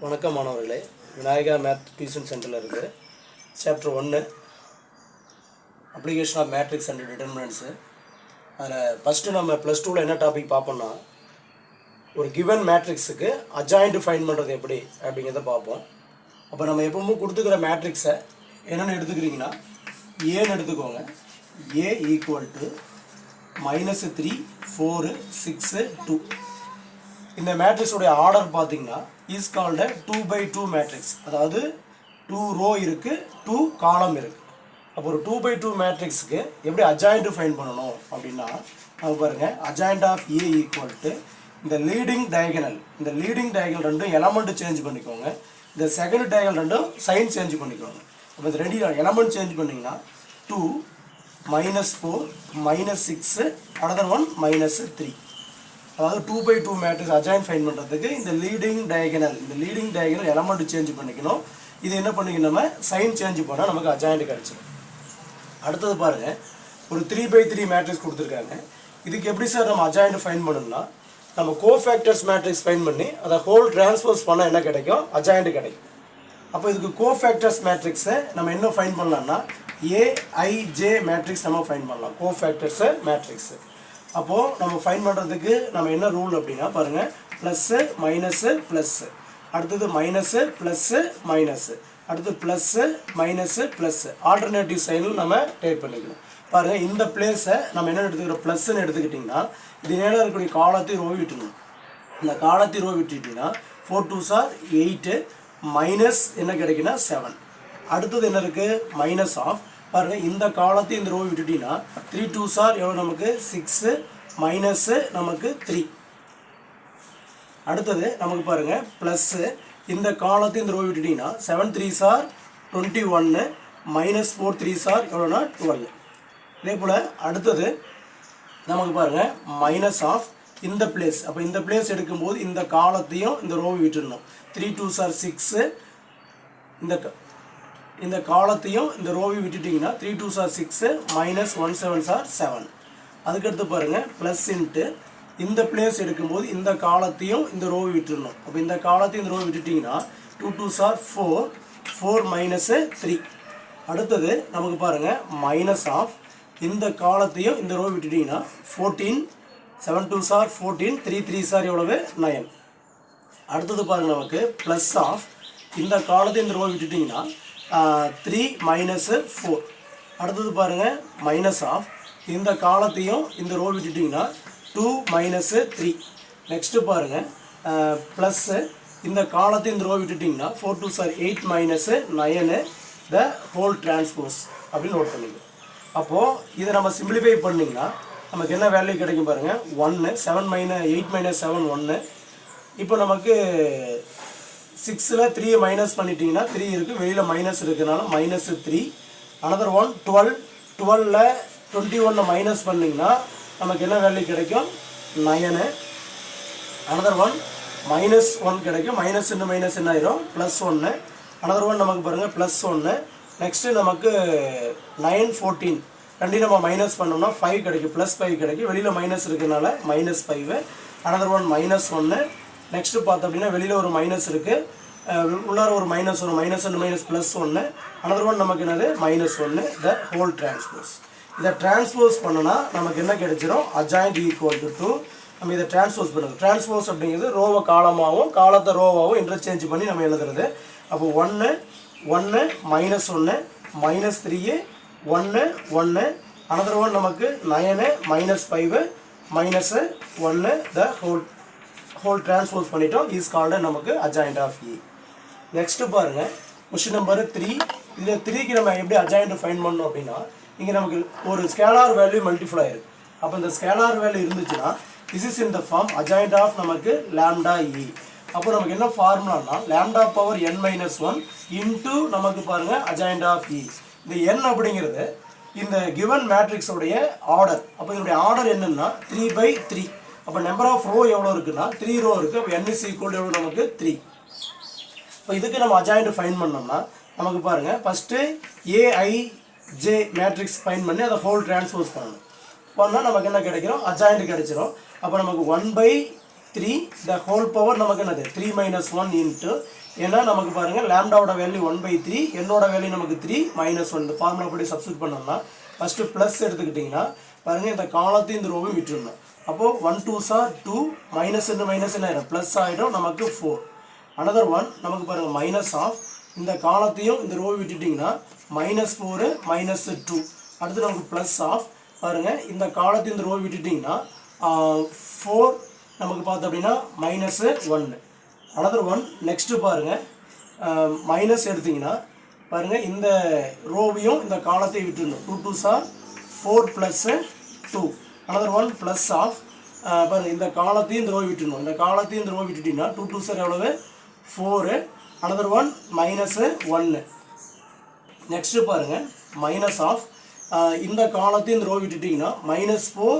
வணக்கம் மாணவர்களே. Vinayaka math tuition சென்டரில் இருக்குது. Chapter 1 application of matrix and determinants. அதில் ஃபஸ்ட்டு நம்ம ப்ளஸ் டூவில் என்ன டாபிக் பார்ப்போம்னா, ஒரு கிவன் மேட்ரிக்ஸுக்கு அட்ஜாயிண்ட் ஃபைண்ட் பண்ணுறது எப்படி அப்படிங்கிறத பார்ப்போம். அப்போ நம்ம எப்பவுமே கொடுத்துக்கிற மேட்ரிக்ஸை என்னென்னு எடுத்துக்கிறீங்கன்னா, ஏன்னு எடுத்துக்கோங்க. ஏ ஈக்குவல் டு -3 4 6 2. இந்த மேட்ரிக்ஸோடைய ஆர்டர் பார்த்தீங்கன்னா இஸ் கால்டு 2x2 மேட்ரிக்ஸ். அதாவது 2 ரோ இருக்குது, 2 காலம் இருக்குது. அப்போ ஒரு 2x2 மேட்ரிக்ஸுக்கு எப்படி அட்ஜாயிண்ட் ஃபைண்ட் பண்ணணும் அப்படின்னா, நம்ம பாருங்கள், adjoint of A equal to இந்த லீடிங் டயகனல். இந்த லீடிங் டயகனல் ரெண்டும் எலமெண்ட் சேஞ்ச் பண்ணிக்கோங்க. இந்த செகண்ட் டயகனல் ரெண்டும் சைன் சேஞ்ச் பண்ணிக்கோங்க. அப்போ இந்த ரெண்டு எலமெண்ட் சேஞ்ச் பண்ணிங்கன்னா 2 -4 -6 another one -3. அதாவது 2x2 மேட்ரிக்ஸ் அட்ஜாயிண்ட் ஃபைண்ட் பண்ணுறதுக்கு இந்த லீடிங் டயகனல் எலமெண்ட் சேஞ்ச் பண்ணிக்கணும். இது என்ன பண்ணிக்கணும், நம்ம சைன் சேஞ்ச் பண்ணால் நமக்கு அட்ஜாயிண்ட் கிடச்சிடும். அடுத்தது பாருங்கள், ஒரு 3x3 மேட்ரிக்ஸ் கொடுத்துருக்காங்க. இதுக்கு எப்படி சார் நம்ம அட்ஜாயிண்ட் ஃபைண்ட் பண்ணணும்னா, நம்ம கோஃபேக்டர்ஸ் மேட்ரிக்ஸ் ஃபைண்ட் பண்ணி அதை ஹோல் டிரான்ஸ்போஸ் பண்ணால் என்ன கிடைக்கும், அட்ஜாயிண்ட் கிடைக்கும். அப்போ இதுக்கு கோஃபேக்டர்ஸ் மேட்ரிக்ஸை நம்ம என்ன ஃபைண்ட் பண்ணலாம்னா, ஏஐஜே மேட்ரிக்ஸ் நம்ம ஃபைண்ட் பண்ணலாம். கோஃபேக்டர்ஸ் மேட்ரிக்ஸு அப்போது நம்ம ஃபைண்ட் பண்ணுறதுக்கு நம்ம என்ன ரூல் அப்படின்னா பாருங்கள், ப்ளஸ்ஸு மைனஸு ப்ளஸ்ஸு, அடுத்தது மைனஸு ப்ளஸ்ஸு மைனஸு, அடுத்து ப்ளஸ்ஸு மைனஸு ப்ளஸ்ஸு, ஆல்டர்னேட்டிவ் சைனில் நம்ம டைப் பண்ணிக்கணும். பாருங்கள், இந்த பிளேஸை நம்ம என்ன எடுத்துக்கிறோம், ப்ளஸ்ஸுன்னு எடுத்துக்கிட்டிங்கன்னா இது நேரம் இருக்கக்கூடிய காலத்தையும் ரோ விட்டுணும். இந்த காலத்தையும் ரோ விட்டுட்டிங்கன்னா 4 2s are 8 மைனஸ் என்ன கிடைக்குன்னா 7. அடுத்தது என்ன இருக்குது, மைனஸ் ஆஃப். பாருங்கள், இந்த காலத்தையும் இந்த ரோ விட்டுட்டிங்கன்னா 3 2s are எவ்வளோ நமக்கு 6 மைனஸு நமக்கு 3. அடுத்தது நமக்கு பாருங்கள் ப்ளஸ்ஸு, இந்த காலத்தையும் இந்த ரோ விட்டுட்டிங்கன்னா 7 3s are 21 -4 3s are எவ்வளோனா 12. இதே போல் அடுத்தது நமக்கு பாருங்கள் மைனஸ் ஆஃப் இந்த பிளேஸ். அப்போ இந்த பிளேஸ் எடுக்கும்போது இந்த காலத்தையும் இந்த ரோவை விட்டுடணும். 3 2s are 6, இந்த காலத்தையும் இந்த ரோவை விட்டுட்டிங்கன்னா 3 2s are 6 -1 7s are 7. அதுக்கடுத்து பாருங்கள் ப்ளஸ் இன்ட்டு இந்த பிளேஸ் எடுக்கும்போது இந்த காலத்தையும் இந்த ரோவை விட்டுடணும். அப்போ இந்த காலத்தையும் இந்த ரோவை விட்டுட்டிங்கன்னா 2 2s are 4 4 -3. அடுத்தது நமக்கு பாருங்கள் மைனஸ் ஆஃப் இந்த காலத்தையும் இந்த ரோவை விட்டுட்டிங்கன்னா 14 7 2s are 14 3 3s are எவ்வளவு 9. அடுத்தது பாருங்கள் நமக்கு ப்ளஸ் ஆஃப் இந்த காலத்தையும் இந்த ரோவை விட்டுட்டிங்கன்னா 3 -4. அடுத்தது பாருங்கள் மைனஸ் ஆஃப் இந்த காலத்தையும் இந்த ரோ விட்டுட்டிங்கன்னா 2 -3. நெக்ஸ்ட்டு பாருங்கள் ப்ளஸ்ஸு இந்த காலத்தையும் இந்த ரோ விட்டுட்டிங்கன்னா 4 2s are 8 -9 the whole transpose அப்படின்னு நோட் பண்ணிக்கணும். அப்போது இதை நம்ம சிம்பிளிஃபை பண்ணிங்கன்னா நமக்கு என்ன வேல்யூ கிடைக்கும் பாருங்கள், 1 7 8 7 1. இப்போ நமக்கு 6ல் 3 மைனஸ் பண்ணிட்டீங்கன்னா 3 இருக்குது, வெளியில் மைனஸ் இருக்கிறதுனால -3. another one 12 12ல் 21 மைனஸ் பண்ணிங்கன்னா நமக்கு என்ன வேல்யூ கிடைக்கும், 9. another one -1 கிடைக்கும், மைனஸ் இன்னும் மைனஸ் என்ன ஆயிரும் +1. another one நமக்கு பாருங்கள் +1. நெக்ஸ்ட்டு நமக்கு 9 14 ரெண்டையும் நம்ம மைனஸ் பண்ணோம்னா 5 கிடைக்கும், +5 கிடைக்கும், வெளியில் மைனஸ் இருக்கிறதுனால -5. another one -1. நெக்ஸ்ட்டு பார்த்தோம் அப்படின்னா வெளியில் ஒரு மைனஸ் இருக்குது, உள்ளார ஒரு மைனஸ் வரும், -2 +1. another one நமக்கு என்னது -1 த ஹோல் டிரான்ஸ்போஸ். இதை டிரான்ஸ்போஸ் பண்ணனா நமக்கு என்ன கிடைச்சிடும், அட்ஜாயிண்ட் ஈக்குவல் டு 2. நம்ம இதை டிரான்ஸ்போஸ் பண்ணுறது, டிரான்ஸ்போஸ் அப்படிங்கிறது ரோவை காலமாகவும் காலத்தை ரோவாகவும் இன்டர்சேஞ்ச் பண்ணி நம்ம எழுதுறது. அப்போ 1 1 -1 -3 1 1. another one நமக்கு 9 -5 -1 த ஹோல் டிரான்ஸ்போஸ் பண்ணிட்டோம். இஸ் கால்டு நமக்கு அட்ஜாயிண்ட் ஆஃப் ஏ. நெக்ஸ்ட்டு பாருங்கள் கொஸ்டின் நம்பர் 3. இதில் 3க்கு நம்ம எப்படி அட்ஜாயிண்ட் ஃபைண்ட் பண்ணணும் அப்படின்னா, இங்கே நமக்கு ஒரு ஸ்கேலார் வேல்யூ மல்டிஃபை ஆயிருக்கு. அப்போ இந்த ஸ்கேலார் வேல்யூ இருந்துச்சுன்னா this is in the form adjoint of நமக்கு லாம்டா இ. அப்போ நமக்கு என்ன ஃபார்முலானா லாம்டா பவர் n - 1 இன்ட்டு நமக்கு பாருங்கள் அட்ஜாயிண்ட் ஆஃப் இ. இந்த n அப்படிங்கிறது இந்த கிவன் மேட்ரிக்ஸோடைய ஆர்டர். அப்போ இதனுடைய ஆர்டர் என்னன்னா 3/3. அப்போ நம்பர் ஆஃப் ரோ எவ்வளோ இருக்குன்னா 3 ரோ இருக்குது. அப்போ n is equal to எவ்வளோ நமக்கு 3. இப்போ இதுக்கு நம்ம அட்ஜாயிண்ட் ஃபைண்ட் பண்ணோம்னா நமக்கு பாருங்கள் ஃபஸ்ட்டு ஏஐஜே மேட்ரிக்ஸ் ஃபைண்ட் பண்ணி அதை ஹோல் டிரான்ஸ்போஸ் பண்ணணும். பண்ணால் நமக்கு என்ன கிடைக்கிறோம், அட்ஜாயிண்ட் கிடைச்சிரும். அப்போ நமக்கு 1/3 3 the whole power நமக்கு என்னது 3 minus 1 into ஏன்னா நமக்கு பாருங்க லாம்டாவோட வேல்யூ 1/3 என்னோட வேல்யூ நமக்கு 3 minus 1 இந்த ஃபார்முலா படி சப்ஸ்டிட்யூட் பண்ணோம்னா ஃபர்ஸ்ட் ப்ளஸ் எடுத்துக்கிட்டீங்கன்னா பாருங்க இந்த காலத்தையும் இந்த ரோவையும் விட்டுறணும் அப்போ 1 2s are 2 மைனஸ் என்ன ஆயிடும் ப்ளஸ் ஆயிடும் நமக்கு 4 another one நமக்கு பாருங்க மைனஸ் ஆஃப் இந்த காலத்தையும் இந்த ரோவை விட்டுட்டீங்கன்னா -4 -2 அடுத்து நமக்கு ப்ளஸ் ஆஃப் பாருங்க இந்த காலத்தையும் இந்த ரோவை விட்டுட்டீங்கன்னா 4 நமக்கு பார்த்தோம் அப்படின்னா -1 another one next பாருங்க மைனஸ் எடுத்தீங்கன்னா பாருங்க இந்த ரோவையும் இந்த காலத்தையும் விட்டுறணும் 2 2s are 4 plus 2 another one plus of பாருங்க இந்த காலத்தையும் இந்த ரோவை விட்டுறணும் இந்த காலத்தையும் இந்த ரோவை விட்டுட்டீங்கன்னா 2 2s are எவ்வளவு 4 another one -1 next பாருங்க மைனஸ் ஆஃப் இந்த காலத்தையும் இந்த ரோவை விட்டுட்டீங்கன்னா -4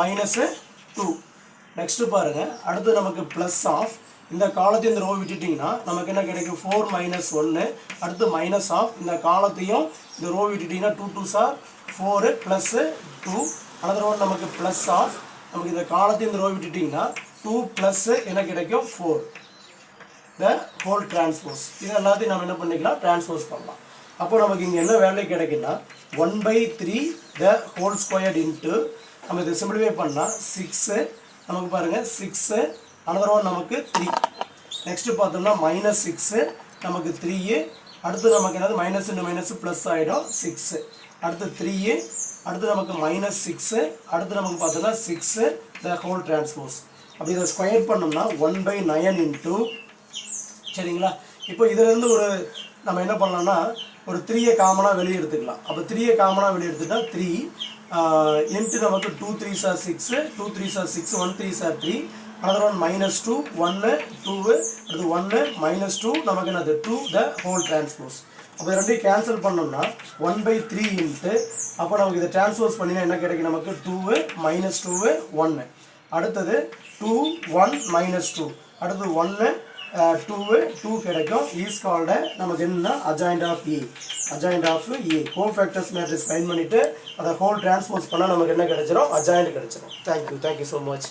-2 next பாருங்க அடுத்து நமக்கு ப்ளஸ் ஆஃப் இந்த காலத்தையும் இந்த ரோவை விட்டுட்டீங்கன்னா நமக்கு என்ன கிடைக்கும் 4 -1 அடுத்து மைனஸ் ஆஃப் இந்த காலத்தையும் இந்த ரோவை விட்டுட்டீங்கன்னா 2 2s are 4 plus 2 another one நமக்கு ப்ளஸ் ஆஃப் நமக்கு இந்த காலத்தையும் இந்த ரோவை விட்டுட்டீங்கன்னா 2 plus என்ன கிடைக்கும் 4 the whole transpose இது எல்லாத்தையும் நம்ம என்ன பண்ணிக்கலாம் டிரான்ஸ்போஸ் பண்ணலாம் அப்போ நமக்கு இங்கே என்ன value கிடைக்குன்னா 1/3 the whole squared into நம்ம இதை சிம்பிளிஃபை பண்ணால் 6 நமக்கு பாருங்கள் 6 another one நமக்கு 3 நெக்ஸ்ட் பார்த்தோம்னா -6 நமக்கு 3 அடுத்து நமக்கு என்னது மைனஸ் இன்டு மைனஸ் ப்ளஸ் ஆகிடும் 6 அடுத்து 3 அடுத்து நமக்கு -6 அடுத்து நமக்கு பார்த்தோம்னா 6 the whole transpose அப்படி இதை ஸ்கொயர் பண்ணோம்னா 1/9 into சரிங்களா இப்போ இதிலேருந்து ஒரு நம்ம என்ன பண்ணலாம்னா ஒரு 3 காமனாக வெளியே எடுத்துக்கலாம் அப்போ 3 காமனாக வெளியே எடுத்துட்டா 3 இன்ட்டு நமக்கு 2 3s are 6 2 3s are 6 1 3s are 3 another one -2 1 2 அடுத்து 1 -2 நமக்கு என்னது 2 the whole transpose அப்போ ரெண்டையும் கேன்சல் பண்ணோம்னா 1/3 இன்ட்டு அப்போ நமக்கு இதை டிரான்ஸ்போஸ் பண்ணினா என்ன கிடைக்கும் நமக்கு 2 -2 1 அடுத்தது 2 1 -2 அடுத்து 1 2 கிடைக்கும் இஸ் கால்டு நமக்கு என்ன adjoint of A cofactors matrix find பண்ணிட்டு அதை ஹோல் டிரான்ஸ்போஸ் பண்ணால் நமக்கு என்ன கிடைச்சிரும் அட்ஜாயிண்ட் கிடைச்சிரும் தேங்க்யூ ஸோ மச்